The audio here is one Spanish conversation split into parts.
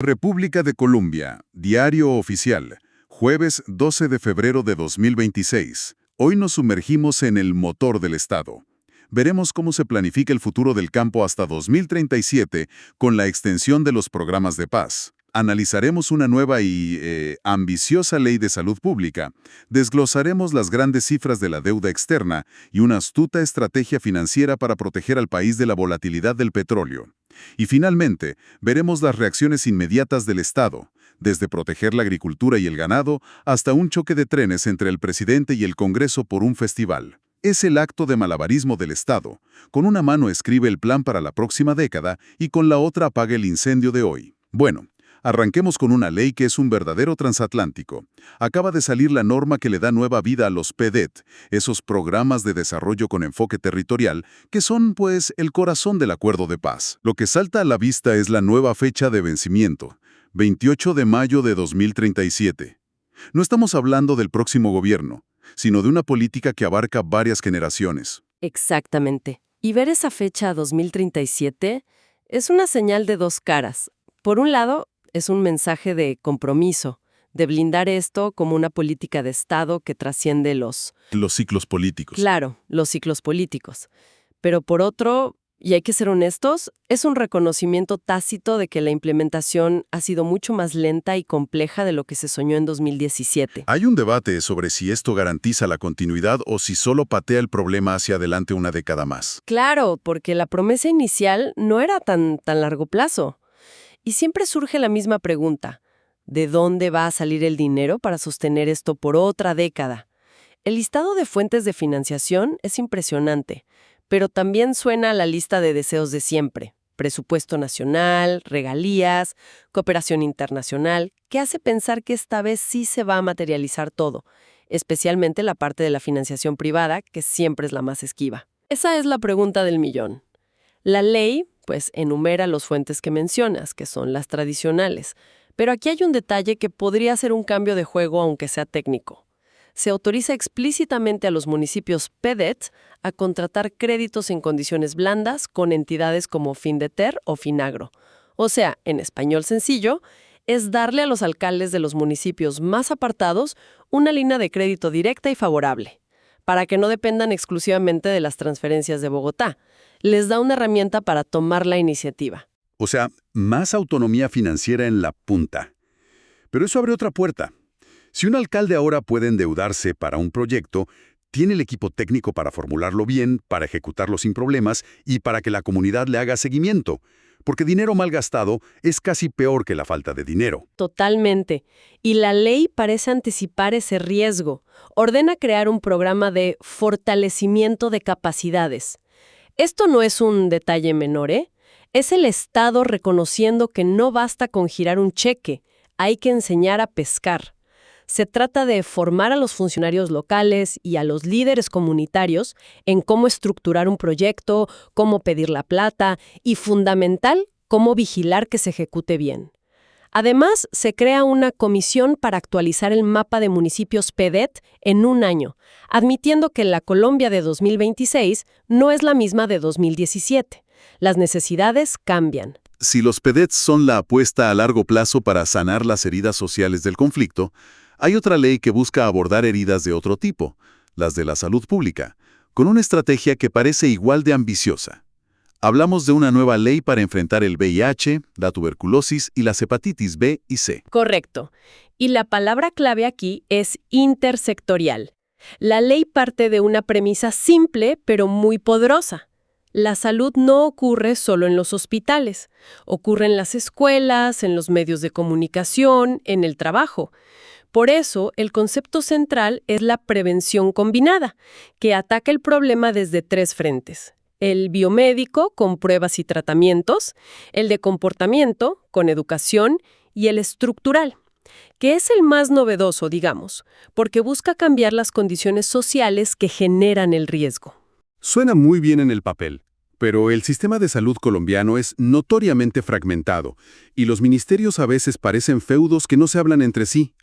República de Colombia, Diario Oficial, jueves 12 de febrero de 2026. Hoy nos sumergimos en el motor del Estado. Veremos cómo se planifica el futuro del campo hasta 2037 con la extensión de los programas de paz. Analizaremos una nueva y ambiciosa ley de salud pública, desglosaremos las grandes cifras de la deuda externa y una astuta estrategia financiera para proteger al país de la volatilidad del petróleo. Y finalmente, veremos las reacciones inmediatas del Estado, desde proteger la agricultura y el ganado hasta un choque de trenes entre el presidente y el Congreso por un festival. Es el acto de malabarismo del Estado. Con una mano escribe el plan para la próxima década y con la otra apaga el incendio de hoy. Bueno, arranquemos con una ley que es un verdadero transatlántico. Acaba de salir la norma que le da nueva vida a los PDET, esos programas de desarrollo con enfoque territorial, que son, pues, el corazón del acuerdo de paz. Lo que salta a la vista es la nueva fecha de vencimiento, 28 de mayo de 2037. No estamos hablando del próximo gobierno, sino de una política que abarca varias generaciones. Exactamente. Y ver esa fecha 2037 es una señal de dos caras. Por un lado, es un mensaje de compromiso, de blindar esto como una política de Estado que trasciende los ciclos políticos. Claro, los ciclos políticos. Pero por otro, y hay que ser honestos, es un reconocimiento tácito de que la implementación ha sido mucho más lenta y compleja de lo que se soñó en 2017. Hay un debate sobre si esto garantiza la continuidad o si solo patea el problema hacia adelante una década más. Claro, porque la promesa inicial no era tan largo plazo. Y siempre surge la misma pregunta: ¿de dónde va a salir el dinero para sostener esto por otra década? El listado de fuentes de financiación es impresionante, pero también suena a la lista de deseos de siempre: presupuesto nacional, regalías, cooperación internacional, que hace pensar que esta vez sí se va a materializar todo, especialmente la parte de la financiación privada, que siempre es la más esquiva. Esa es la pregunta del millón. La ley, pues, enumera las fuentes que mencionas, que son las tradicionales. Pero aquí hay un detalle que podría ser un cambio de juego, aunque sea técnico. Se autoriza explícitamente a los municipios PDET a contratar créditos en condiciones blandas con entidades como Findeter o Finagro. O sea, en español sencillo, es darle a los alcaldes de los municipios más apartados una línea de crédito directa y favorable, para que no dependan exclusivamente de las transferencias de Bogotá. Les da una herramienta para tomar la iniciativa. O sea, más autonomía financiera en la punta. Pero eso abre otra puerta. Si un alcalde ahora puede endeudarse para un proyecto, tiene el equipo técnico para formularlo bien, para ejecutarlo sin problemas y para que la comunidad le haga seguimiento. Porque dinero mal gastado es casi peor que la falta de dinero. Totalmente. Y la ley parece anticipar ese riesgo. Ordena crear un programa de fortalecimiento de capacidades. Esto no es un detalle menor, ¿eh? Es el Estado reconociendo que no basta con girar un cheque, hay que enseñar a pescar. Se trata de formar a los funcionarios locales y a los líderes comunitarios en cómo estructurar un proyecto, cómo pedir la plata y, fundamental, cómo vigilar que se ejecute bien. Además, se crea una comisión para actualizar el mapa de municipios PDET en un año, admitiendo que la Colombia de 2026 no es la misma de 2017. Las necesidades cambian. Si los PDET son la apuesta a largo plazo para sanar las heridas sociales del conflicto, hay otra ley que busca abordar heridas de otro tipo, las de la salud pública, con una estrategia que parece igual de ambiciosa. Hablamos de una nueva ley para enfrentar el VIH, la tuberculosis y las hepatitis B y C. Correcto. Y la palabra clave aquí es intersectorial. La ley parte de una premisa simple, pero muy poderosa. La salud no ocurre solo en los hospitales. Ocurre en las escuelas, en los medios de comunicación, en el trabajo. Por eso, el concepto central es la prevención combinada, que ataca el problema desde tres frentes: el biomédico, con pruebas y tratamientos; el de comportamiento, con educación; y el estructural, que es el más novedoso, digamos, porque busca cambiar las condiciones sociales que generan el riesgo. Suena muy bien en el papel, pero el sistema de salud colombiano es notoriamente fragmentado, y los ministerios a veces parecen feudos que no se hablan entre sí.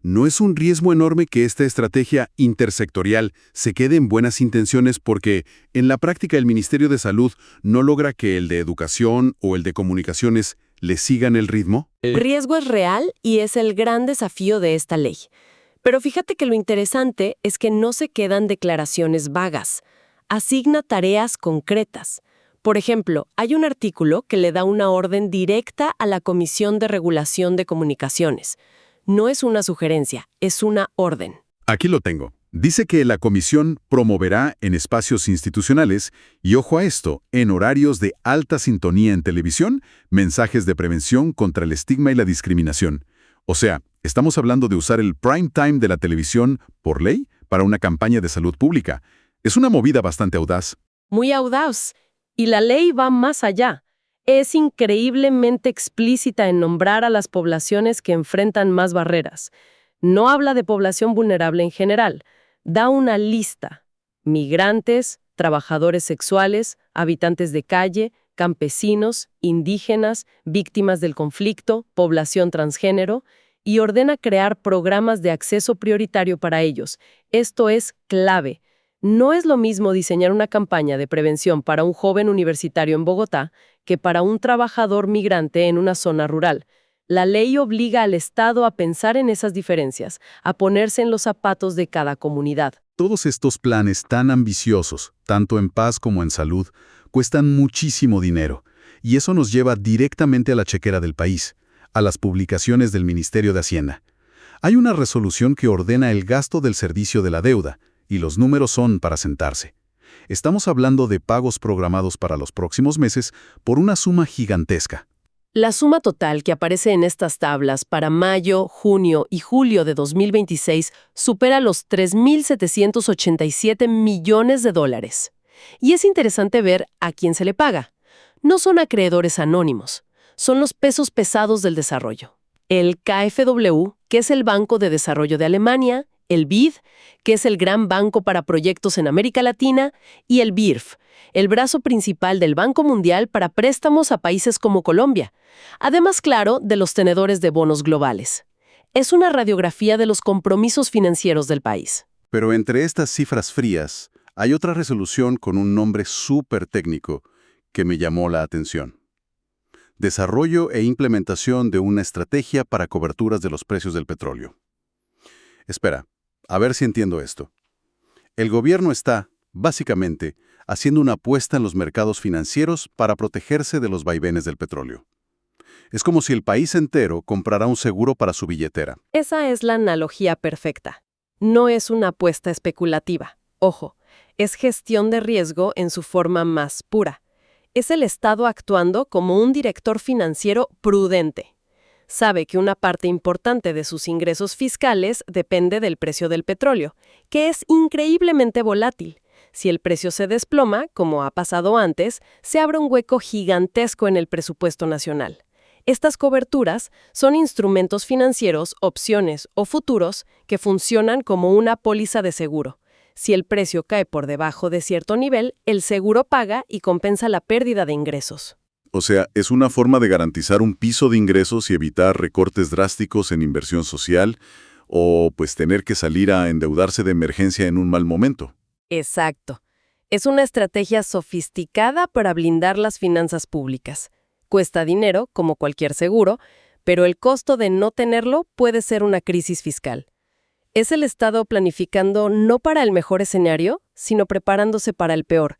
¿No es un riesgo enorme que esta estrategia intersectorial se quede en buenas intenciones porque, en la práctica, el Ministerio de Salud no logra que el de Educación o el de Comunicaciones le sigan el ritmo? El riesgo es real y es el gran desafío de esta ley. Pero fíjate que lo interesante es que no se quedan declaraciones vagas. Asigna tareas concretas. Por ejemplo, hay un artículo que le da una orden directa a la Comisión de Regulación de Comunicaciones. No es una sugerencia, es una orden. Aquí lo tengo. Dice que la comisión promoverá en espacios institucionales, y ojo a esto, en horarios de alta sintonía en televisión, mensajes de prevención contra el estigma y la discriminación. O sea, estamos hablando de usar el prime time de la televisión, por ley, para una campaña de salud pública. Es una movida bastante audaz. Muy audaz. Y la ley va más allá. Es increíblemente explícita en nombrar a las poblaciones que enfrentan más barreras. No habla de población vulnerable en general. Da una lista: migrantes, trabajadores sexuales, habitantes de calle, campesinos, indígenas, víctimas del conflicto, población transgénero, y ordena crear programas de acceso prioritario para ellos. Esto es clave. No es lo mismo diseñar una campaña de prevención para un joven universitario en Bogotá que para un trabajador migrante en una zona rural. La ley obliga al Estado a pensar en esas diferencias, a ponerse en los zapatos de cada comunidad. Todos estos planes tan ambiciosos, tanto en paz como en salud, cuestan muchísimo dinero, y eso nos lleva directamente a la chequera del país, a las publicaciones del Ministerio de Hacienda. Hay una resolución que ordena el gasto del servicio de la deuda, y los números son para sentarse. Estamos hablando de pagos programados para los próximos meses por una suma gigantesca. La suma total que aparece en estas tablas para mayo, junio y julio de 2026 supera los 3.787 millones de dólares. Y es interesante ver a quién se le paga. No son acreedores anónimos, son los pesos pesados del desarrollo. El KfW, que es el Banco de Desarrollo de Alemania, el BID, que es el gran banco para proyectos en América Latina, y el BIRF, el brazo principal del Banco Mundial para préstamos a países como Colombia. Además, claro, de los tenedores de bonos globales. Es una radiografía de los compromisos financieros del país. Pero entre estas cifras frías, hay otra resolución con un nombre súper técnico que me llamó la atención. Desarrollo e implementación de una estrategia para coberturas de los precios del petróleo. Espera, a ver si entiendo esto. El gobierno está, básicamente, haciendo una apuesta en los mercados financieros para protegerse de los vaivenes del petróleo. Es como si el país entero comprara un seguro para su billetera. Esa es la analogía perfecta. No es una apuesta especulativa. Ojo, es gestión de riesgo en su forma más pura. Es el Estado actuando como un director financiero prudente. Sabe que una parte importante de sus ingresos fiscales depende del precio del petróleo, que es increíblemente volátil. Si el precio se desploma, como ha pasado antes, se abre un hueco gigantesco en el presupuesto nacional. Estas coberturas son instrumentos financieros, opciones o futuros que funcionan como una póliza de seguro. Si el precio cae por debajo de cierto nivel, el seguro paga y compensa la pérdida de ingresos. O sea, es una forma de garantizar un piso de ingresos y evitar recortes drásticos en inversión social o pues tener que salir a endeudarse de emergencia en un mal momento. Exacto. Es una estrategia sofisticada para blindar las finanzas públicas. Cuesta dinero, como cualquier seguro, pero el costo de no tenerlo puede ser una crisis fiscal. Es el Estado planificando no para el mejor escenario, sino preparándose para el peor.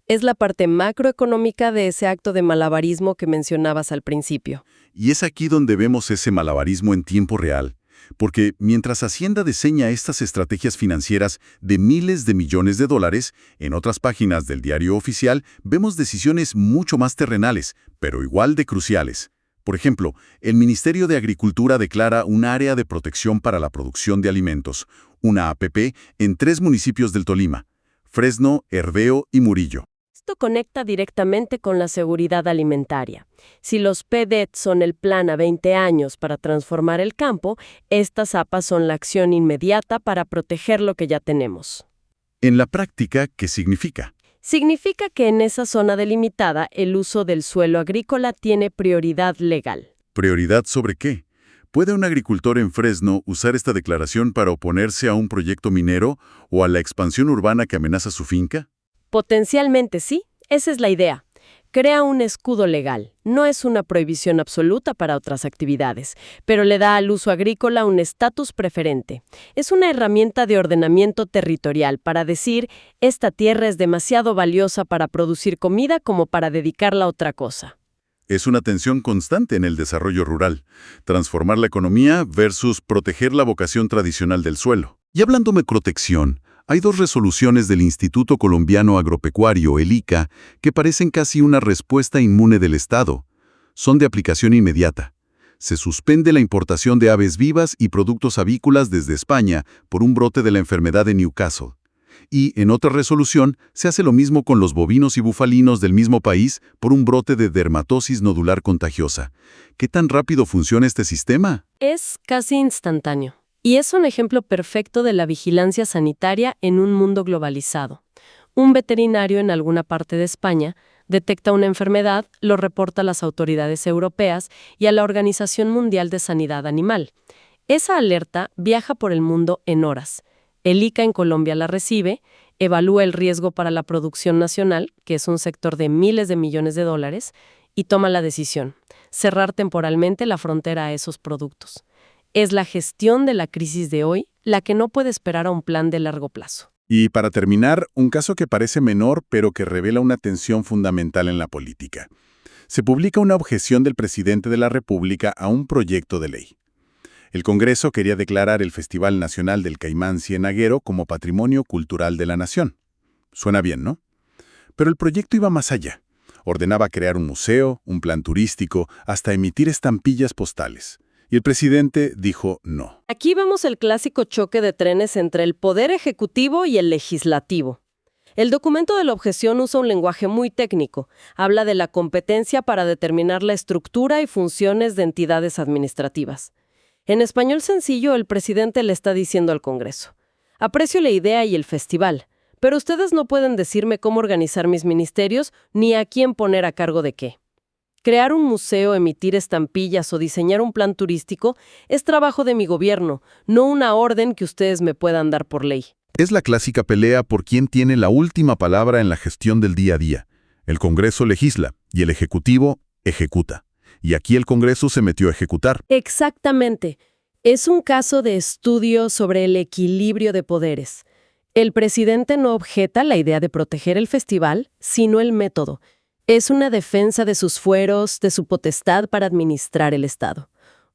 Es la parte macroeconómica de ese acto de malabarismo que mencionabas al principio. Y es aquí donde vemos ese malabarismo en tiempo real, porque mientras Hacienda diseña estas estrategias financieras de miles de millones de dólares, en otras páginas del diario oficial vemos decisiones mucho más terrenales, pero igual de cruciales. Por ejemplo, el Ministerio de Agricultura declara un área de protección para la producción de alimentos, una APP, en 3 municipios del Tolima: Fresno, Herveo y Murillo. Esto conecta directamente con la seguridad alimentaria. Si los PDET son el plan a 20 años para transformar el campo, estas APAs son la acción inmediata para proteger lo que ya tenemos. En la práctica, ¿qué significa? Significa que en esa zona delimitada el uso del suelo agrícola tiene prioridad legal. ¿Prioridad sobre qué? ¿Puede un agricultor en Fresno usar esta declaración para oponerse a un proyecto minero o a la expansión urbana que amenaza su finca? Potencialmente sí, esa es la idea. Crea un escudo legal. No es una prohibición absoluta para otras actividades, pero le da al uso agrícola un estatus preferente. Es una herramienta de ordenamiento territorial para decir, esta tierra es demasiado valiosa para producir comida como para dedicarla a otra cosa. Es una tensión constante en el desarrollo rural, transformar la economía versus proteger la vocación tradicional del suelo. Y hablando de protección, hay dos resoluciones del Instituto Colombiano Agropecuario, el ICA, que parecen casi una respuesta inmune del Estado. Son de aplicación inmediata. Se suspende la importación de aves vivas y productos avícolas desde España por un brote de la enfermedad de Newcastle. Y, en otra resolución, se hace lo mismo con los bovinos y bufalinos del mismo país por un brote de dermatosis nodular contagiosa. ¿Qué tan rápido funciona este sistema? Es casi instantáneo. Y es un ejemplo perfecto de la vigilancia sanitaria en un mundo globalizado. Un veterinario en alguna parte de España detecta una enfermedad, lo reporta a las autoridades europeas y a la Organización Mundial de Sanidad Animal. Esa alerta viaja por el mundo en horas. El ICA en Colombia la recibe, evalúa el riesgo para la producción nacional, que es un sector de miles de millones de dólares, y toma la decisión: cerrar temporalmente la frontera a esos productos. Es la gestión de la crisis de hoy la que no puede esperar a un plan de largo plazo. Y para terminar, un caso que parece menor, pero que revela una tensión fundamental en la política. Se publica una objeción del presidente de la República a un proyecto de ley. El Congreso quería declarar el Festival Nacional del Caimán Cienaguero como Patrimonio Cultural de la Nación. Suena bien, ¿no? Pero el proyecto iba más allá. Ordenaba crear un museo, un plan turístico, hasta emitir estampillas postales. Y el presidente dijo no. Aquí vemos el clásico choque de trenes entre el poder ejecutivo y el legislativo. El documento de la objeción usa un lenguaje muy técnico. Habla de la competencia para determinar la estructura y funciones de entidades administrativas. En español sencillo, el presidente le está diciendo al Congreso: aprecio la idea y el festival, pero ustedes no pueden decirme cómo organizar mis ministerios ni a quién poner a cargo de qué. Crear un museo, emitir estampillas o diseñar un plan turístico es trabajo de mi gobierno, no una orden que ustedes me puedan dar por ley. Es la clásica pelea por quién tiene la última palabra en la gestión del día a día. El Congreso legisla y el Ejecutivo ejecuta. Y aquí el Congreso se metió a ejecutar. Exactamente. Es un caso de estudio sobre el equilibrio de poderes. El presidente no objeta la idea de proteger el festival, sino el método. Es una defensa de sus fueros, de su potestad para administrar el Estado.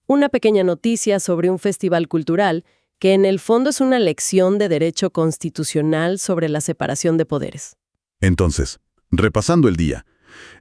Una pequeña noticia sobre un festival cultural que en el fondo es una lección de derecho constitucional sobre la separación de poderes. Entonces, repasando el día,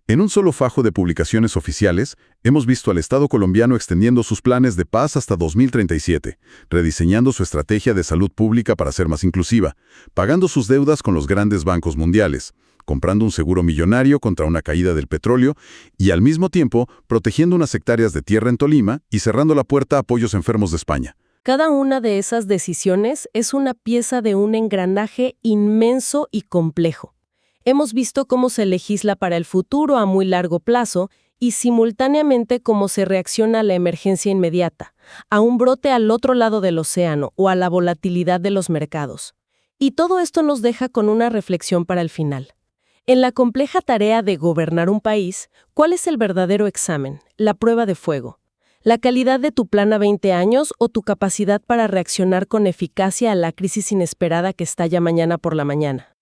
en un solo fajo de publicaciones oficiales, hemos visto al Estado colombiano extendiendo sus planes de paz hasta 2037, rediseñando su estrategia de salud pública para ser más inclusiva, pagando sus deudas con los grandes bancos mundiales, comprando un seguro millonario contra una caída del petróleo y, al mismo tiempo, protegiendo unas hectáreas de tierra en Tolima y cerrando la puerta a pollos enfermos de España. Cada una de esas decisiones es una pieza de un engranaje inmenso y complejo. Hemos visto cómo se legisla para el futuro a muy largo plazo y simultáneamente cómo se reacciona a la emergencia inmediata, a un brote al otro lado del océano o a la volatilidad de los mercados. Y todo esto nos deja con una reflexión para el final. En la compleja tarea de gobernar un país, ¿cuál es el verdadero examen, la prueba de fuego? ¿La calidad de tu plan a 20 años o tu capacidad para reaccionar con eficacia a la crisis inesperada que estalla mañana por la mañana?